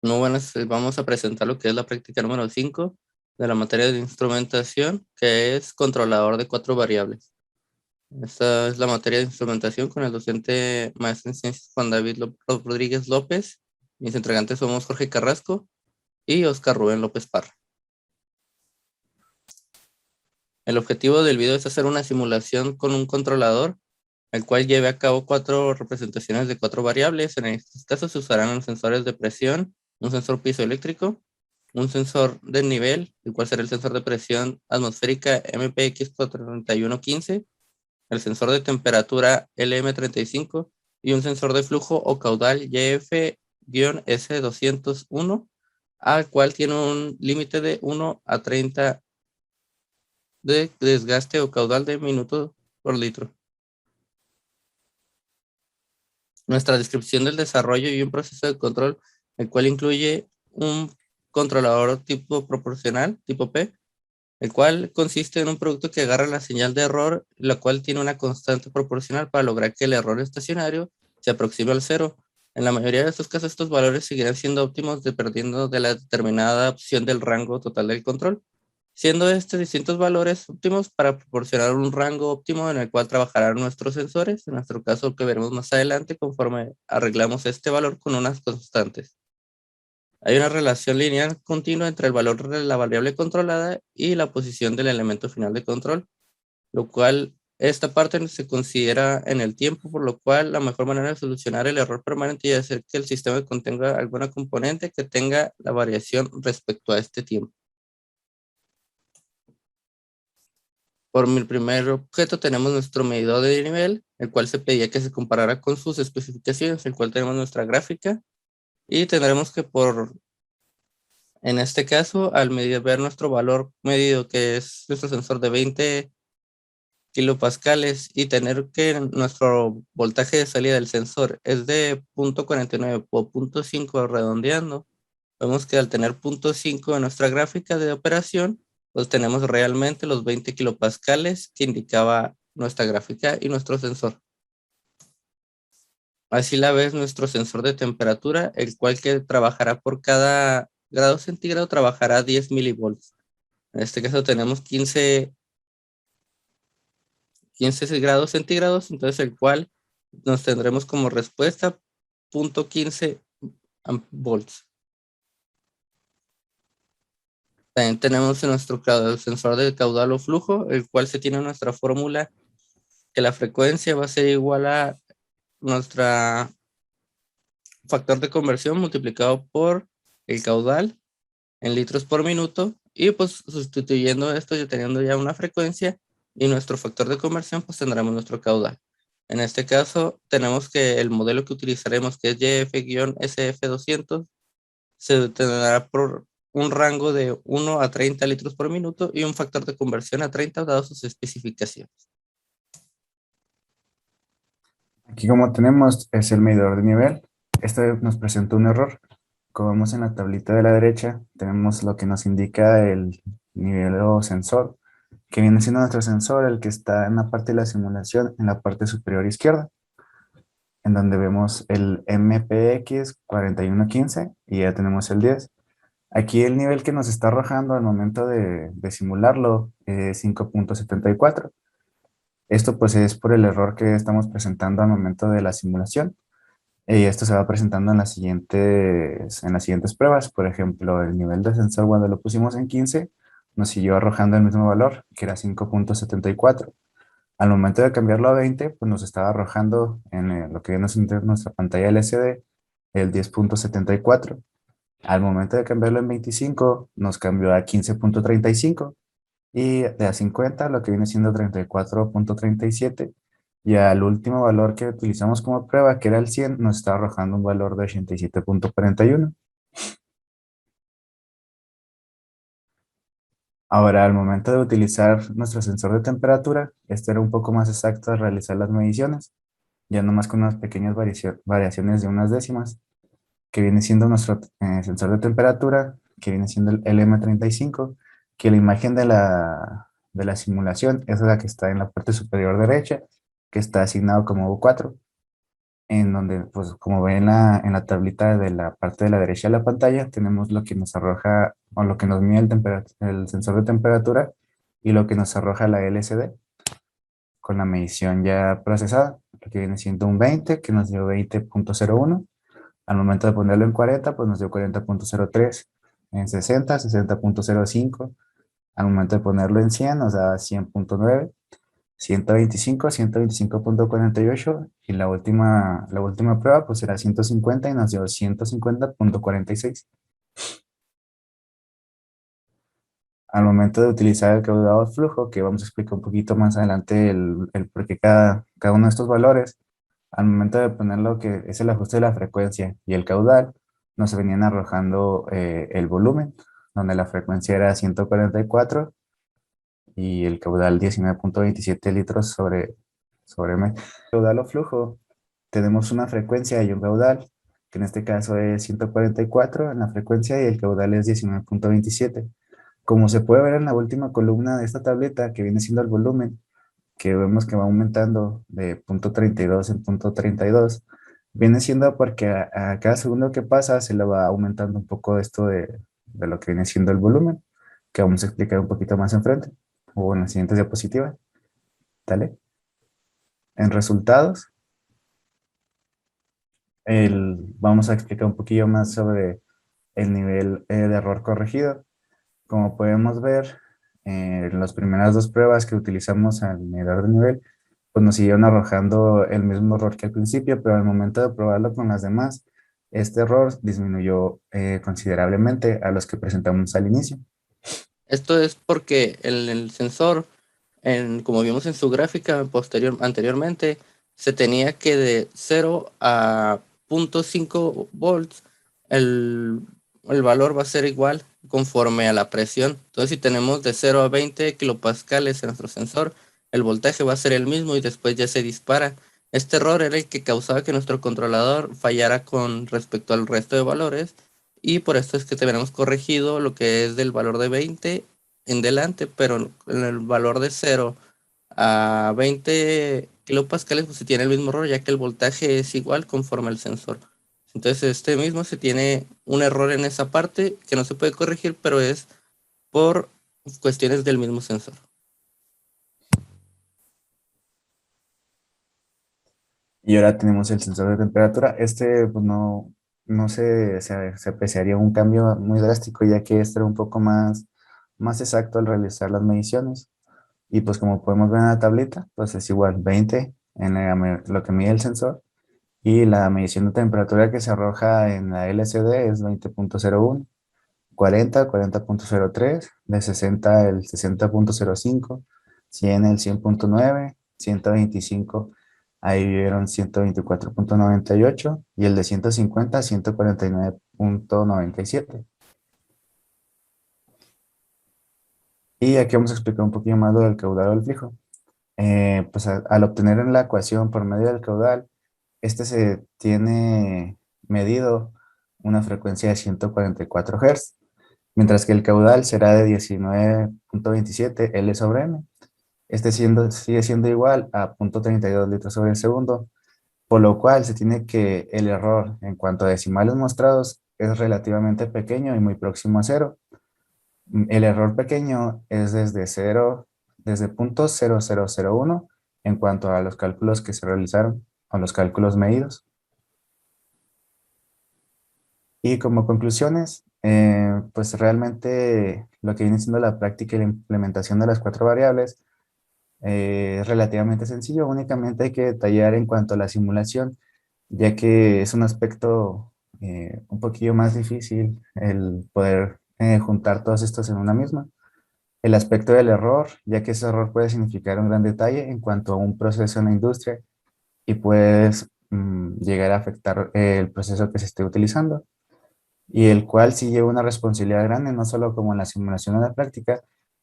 Muy buenas, vamos a presentar lo que es la práctica número 5 de la materia de instrumentación, que es controlador de 4 variables. Esta es la materia de instrumentación con el docente maestro en ciencias Juan David Rodríguez López. Mis entregantes somos Jorge Carrasco y Oscar Rubén López Parra. El objetivo del video es hacer una simulación con un controlador, el cual lleve a cabo 4 representaciones de 4 variables. En estos casos se usarán los sensores de presión, un sensor piezoeléctrico, un sensor de nivel, el cual será el sensor de presión atmosférica MPX 43115, el sensor de temperatura LM35 y un sensor de flujo o caudal YF-S201, al cual tiene un límite de 1 a 30 de desgaste o caudal de minutos por litro. Nuestra descripción del desarrollo y un proceso de control, el cual incluye un controlador tipo proporcional, tipo P, el cual consiste en un producto que agarra la señal de error, la cual tiene una constante proporcional para lograr que el error estacionario se aproxime al cero. En la mayoría de estos casos, estos valores seguirán siendo óptimos dependiendo de la determinada opción del rango total del control, siendo estos distintos valores óptimos para proporcionar un rango óptimo en el cual trabajarán nuestros sensores, en nuestro caso que veremos más adelante conforme arreglamos este valor con unas constantes. Hay una relación lineal continua entre el valor de la variable controlada y la posición del elemento final de control, lo cual esta parte se considera en el tiempo, por lo cual la mejor manera de solucionar el error permanente y hacer que el sistema contenga alguna componente que tenga la variación respecto a este tiempo. Por mi primer objeto tenemos nuestro medidor de nivel, el cual se pedía que se comparara con sus especificaciones, el cual tenemos nuestra gráfica, y tendremos que en este caso, al ver nuestro valor medido, que es nuestro sensor de 20 kilopascales, y tener que nuestro voltaje de salida del sensor es de 0.49 o 0.5 redondeando, vemos que al tener 0.5 en nuestra gráfica de operación, pues tenemos realmente los 20 kilopascales que indicaba nuestra gráfica y nuestro sensor. Así la vez nuestro sensor de temperatura, el cual que trabajará por cada grado centígrado, trabajará 10 milivolts. En este caso tenemos 15 grados centígrados, entonces el cual nos tendremos como respuesta 0.15 volts. También tenemos en nuestro sensor de caudal o flujo, el cual se tiene nuestra fórmula que la frecuencia va a ser igual a nuestra factor de conversión multiplicado por el caudal en litros por minuto, y pues sustituyendo esto y teniendo ya una frecuencia y nuestro factor de conversión, pues tendremos nuestro caudal. En este caso tenemos que el modelo que utilizaremos, que es YF-SF200, se tendrá por un rango de 1 a 30 litros por minuto y un factor de conversión a 30 dado sus especificaciones. Aquí como tenemos es el medidor de nivel. Este nos presenta un error. Como vemos en la tablita de la derecha, tenemos lo que nos indica el nivel o sensor, que viene siendo nuestro sensor, el que está en la parte de la simulación, en la parte superior izquierda, en donde vemos el MPX 4115 y ya tenemos el 10. Aquí el nivel que nos está arrojando al momento de simularlo es 5.74. Esto pues es por el error que estamos presentando al momento de la simulación. Y esto se va presentando en las siguientes pruebas. Por ejemplo, el nivel de sensor cuando lo pusimos en 15 nos siguió arrojando el mismo valor, que era 5.74. Al momento de cambiarlo a 20, pues nos estaba arrojando en lo que viene siendo nuestra pantalla LCD el 10.74. Al momento de cambiarlo en 25, nos cambió a 15.35. Y de a 50, lo que viene siendo 34.37. Y al último valor que utilizamos como prueba, que era el 100, nos está arrojando un valor de 87.41. Ahora, al momento de utilizar nuestro sensor de temperatura, este era un poco más exacto al realizar las mediciones, ya nomás con unas pequeñas variaciones de unas décimas, que viene siendo nuestro sensor de temperatura, que viene siendo el LM35, que la imagen de la simulación es la que está en la parte superior derecha, que está asignado como U4. en donde, pues como ven en la tablita de la parte de la derecha de la pantalla, tenemos lo que nos arroja o lo que nos mide el sensor de temperatura y lo que nos arroja la LCD con la medición ya procesada, lo que viene siendo un 20, que nos dio 20,01. Al momento de ponerlo en 40, pues nos dio 40,03. En 60, 60,05. Al momento de ponerlo en 100, nos da 100,9. 125, 125,48. Y la última prueba, pues era 150 y nos dio 150,46. Al momento de utilizar el caudado flujo, que vamos a explicar un poquito más adelante el por qué cada uno de estos valores, al momento de poner lo que es el ajuste de la frecuencia y el caudal, nos venían arrojando el volumen, donde la frecuencia era 144 y el caudal 19,27 litros sobre mes. Caudal o flujo, tenemos una frecuencia y un caudal, que en este caso es 144 en la frecuencia y el caudal es 19,27. Como se puede ver en la última columna de esta tableta, que viene siendo el volumen, que vemos que va aumentando de punto 32 en punto 32, viene siendo porque a cada segundo que pasa se le va aumentando un poco esto de lo que viene siendo el volumen, que vamos a explicar un poquito más enfrente, o en la siguiente diapositiva. ¿Dale? En resultados, vamos a explicar un poquillo más sobre el nivel de error corregido. Como podemos ver, en las primeras dos pruebas que utilizamos al medidor de nivel, pues nos siguieron arrojando el mismo error que al principio, pero al momento de probarlo con las demás, este error disminuyó considerablemente a los que presentamos al inicio. Esto es porque el sensor, como vimos en su gráfica anteriormente, se tenía que de 0 a 0,5 volts, el, el valor va a ser igual conforme a la presión. Entonces, si tenemos de 0 a 20 kilopascales en nuestro sensor, el voltaje va a ser el mismo y después ya se dispara. Este error era el que causaba que nuestro controlador fallara con respecto al resto de valores, y por esto es que tenemos corregido lo que es del valor de 20 en delante, pero en el valor de 0 a 20 kilopascales pues se tiene el mismo error, ya que el voltaje es igual conforme al sensor. Entonces este mismo se tiene un error en esa parte que no se puede corregir, pero es por cuestiones del mismo sensor. Y ahora tenemos el sensor de temperatura. Este, pues no se apreciaría un cambio muy drástico, ya que este era un poco más exacto al realizar las mediciones. Y pues como podemos ver en la tablita, pues es igual 20 en lo que mide el sensor. Y la medición de temperatura que se arroja en la LCD es 20,01. 40, 40,03. De 60, el 60,05. 100, el 100,9. 125, ahí vieron 124,98. Y el de 150, 149,97. Y aquí vamos a explicar un poquito más lo del caudal o el flujo. Pues al obtener en la ecuación por medio del caudal, este se tiene medido una frecuencia de 144 Hz, mientras que el caudal será de 19,27 L sobre M. Este sigue siendo igual a 0,32 litros sobre el segundo, por lo cual se tiene que el error en cuanto a decimales mostrados es relativamente pequeño y muy próximo a cero. El error pequeño es desde .0001 en cuanto a los cálculos que se realizaron o los cálculos medidos. Y como conclusiones, pues realmente lo que viene siendo la práctica y la implementación de las cuatro variables es relativamente sencillo. Únicamente hay que detallar en cuanto a la simulación, ya que es un aspecto un poquillo más difícil el poder juntar todos estos en una misma. El aspecto del error, ya que ese error puede significar un gran detalle en cuanto a un proceso en la industria y puedes llegar a afectar el proceso que se esté utilizando, y el cual sí lleva una responsabilidad grande, no solo como en la simulación o la práctica,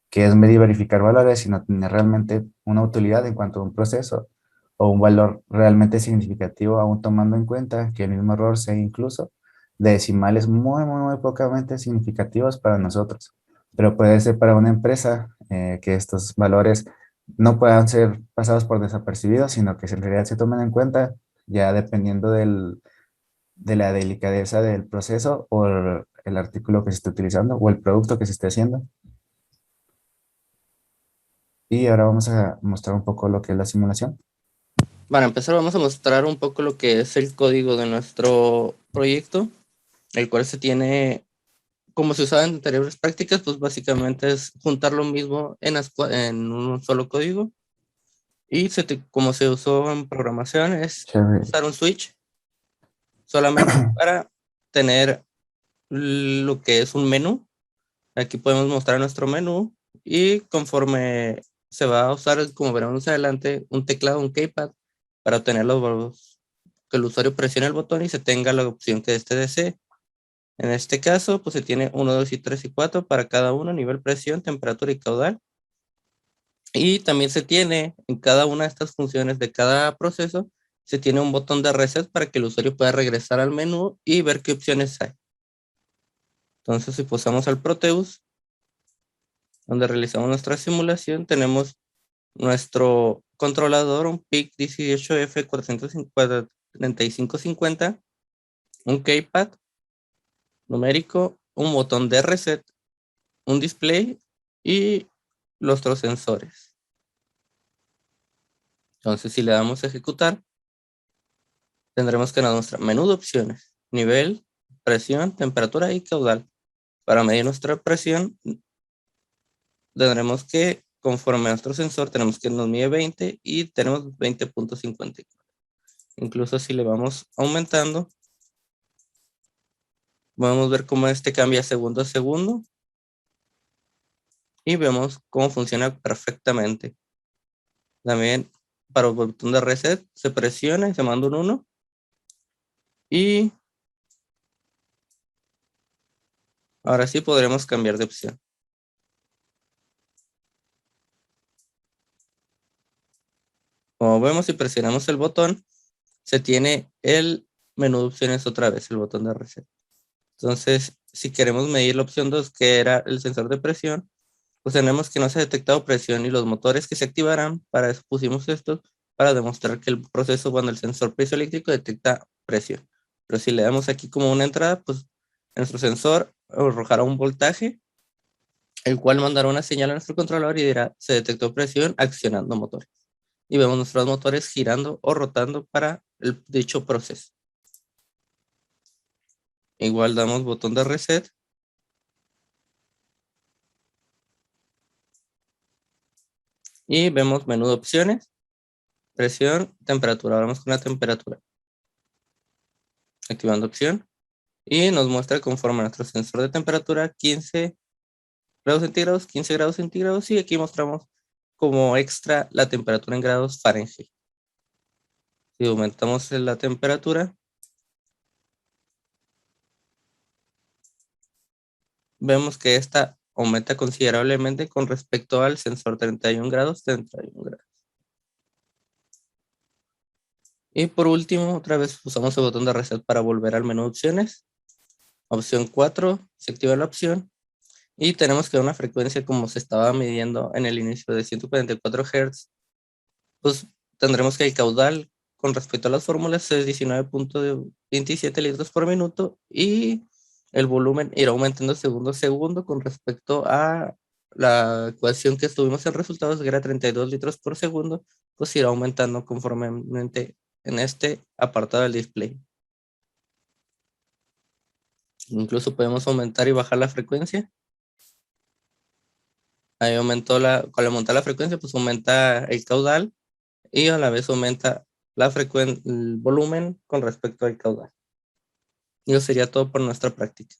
que es medir y verificar valores, sino tener realmente una utilidad en cuanto a un proceso o un valor realmente significativo, aún tomando en cuenta que el mismo error sea incluso de decimales muy, muy, muy pocamente significativos para nosotros. Pero puede ser para una empresa que estos valores no puedan ser pasados por desapercibidos, sino que en realidad se tomen en cuenta ya dependiendo de la delicadeza del proceso o el artículo que se esté utilizando o el producto que se esté haciendo. Y ahora vamos a mostrar un poco lo que es la simulación. Para empezar, vamos a mostrar un poco lo que es el código de nuestro proyecto, el cual se tiene, como se usaba en anteriores prácticas, pues básicamente es juntar lo mismo en un solo código. Y como se usó en programación, es Chévere. usar un switch solamente para tener lo que es un menú. Aquí podemos mostrar nuestro menú y conforme se va a usar, como veremos más adelante, un teclado, un keypad, para obtener que el usuario presione el botón y se tenga la opción que éste desee. En este caso, pues se tiene 1, 2 y 3 y 4 para cada uno, nivel, presión, temperatura y caudal. Y también se tiene en cada una de estas funciones de cada proceso, se tiene un botón de reset para que el usuario pueda regresar al menú y ver qué opciones hay. Entonces, si pasamos al Proteus, donde realizamos nuestra simulación, tenemos nuestro controlador, un PIC 18F43550, un keypad numérico, un botón de reset, un display y los otros sensores. Entonces, si le damos a ejecutar, tendremos que nos muestra menú de opciones, nivel, presión, temperatura y caudal. Para medir nuestra presión, tendremos que, conforme a nuestro sensor, tenemos que nos mide 20 y tenemos 20.54. Incluso si le vamos aumentando, podemos ver cómo este cambia segundo a segundo y vemos cómo funciona perfectamente. También para el botón de reset se presiona y se manda un 1 y ahora sí podremos cambiar de opción. Como vemos, si presionamos el botón, se tiene el menú de opciones otra vez, el botón de reset. Entonces, si queremos medir la opción 2, que era el sensor de presión, pues tenemos que no se ha detectado presión y los motores que se activarán, para eso pusimos estos, para demostrar que el proceso, cuando el sensor piezoeléctrico detecta presión. Pero si le damos aquí como una entrada, pues nuestro sensor arrojará un voltaje, el cual mandará una señal a nuestro controlador y dirá, se detectó presión accionando motores. Y vemos nuestros motores girando o rotando para el dicho proceso. Igual damos botón de reset. Y vemos menú de opciones, presión, temperatura. Ahora vamos con la temperatura. Activando opción. Y nos muestra conforme a nuestro sensor de temperatura 15 grados centígrados, 15 grados centígrados. Y aquí mostramos como extra la temperatura en grados Fahrenheit. Si aumentamos la temperatura, vemos que esta aumenta considerablemente con respecto al sensor 31 grados, 31 grados. Y por último, otra vez usamos el botón de reset para volver al menú de opciones. Opción 4, se activa la opción. Y tenemos que una frecuencia como se estaba midiendo en el inicio de 144 Hz. Pues tendremos que el caudal con respecto a las fórmulas es 19.27 litros por minuto y el volumen irá aumentando segundo a segundo con respecto a la ecuación que estuvimos en resultados, que era 32 litros por segundo, pues irá aumentando conformemente en este apartado del display. Incluso podemos aumentar y bajar la frecuencia. Ahí al aumentar la frecuencia, pues aumenta el caudal y a la vez aumenta el volumen con respecto al caudal. Y eso sería todo por nuestra práctica.